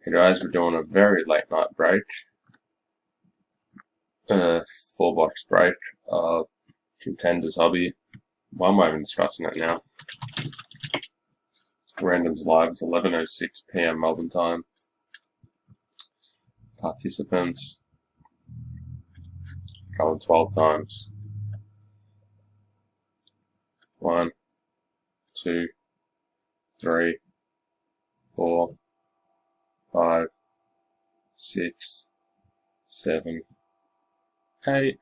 Hey guys, we're doing a very late night break. 4-box break of Contender's Hobby. Why am I even discussing it now? Random's live is 11:06 PM Melbourne time. Participants going 12 times. 1, 2, 3, 4, 5, 6, 7, 8,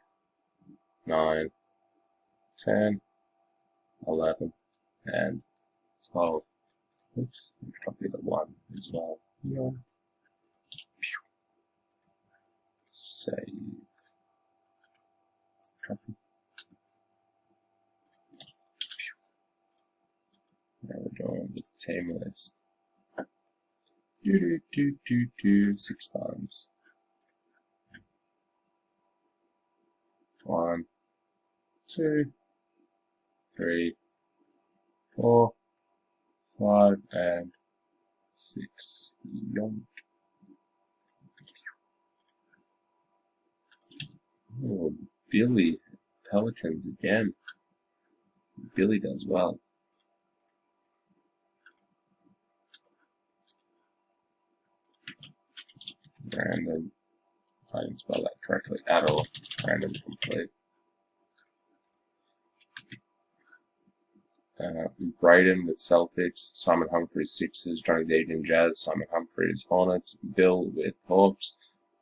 9, 10, 11, and 12. Oops, copy the 1 as well. Yeah. Save. Copy. Now we're doing the team list. 6 times. 1, 2, 3, 4, 5, and 6. Yonk. Oh, Billy. Pelicans again. Billy does well. Random. I didn't spell that correctly at all. Random complete. Brighton with Celtics, Simon Humphries Sixers, Johnny Deegan Jazz, Simon Humphries Hornets, Bill with Hawks,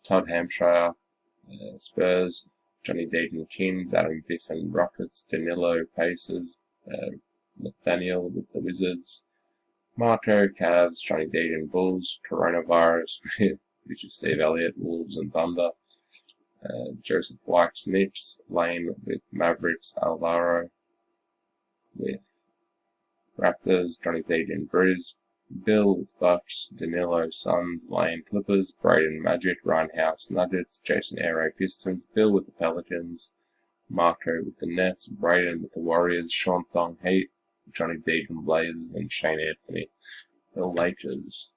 Todd Hampshire Spurs, Johnny Deegan Kings, Adam Biffen Rockets, Danilo Pacers, Nathaniel with the Wizards, Marco Cavs, Johnny Deegan Bulls, Coronavirus which is Steve Elliott, Wolves and Thunder, Joseph Wax Knicks, Lane with Mavericks, Alvaro with Raptors, Johnny Deegan Brews, Bill with Bucks, Danilo Suns, Lane Clippers, Braden Magic, Ryan House Nuggets, Jason Aero Pistons, Bill with the Pelicans, Marco with the Nets, Braden with the Warriors, Sean Thong Heat, Johnny Deegan Blazers, and Shane Anthony the Lakers.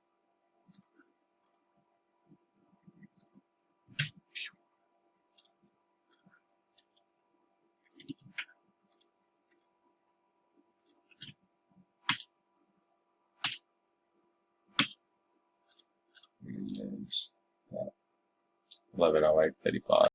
And 11:08:35.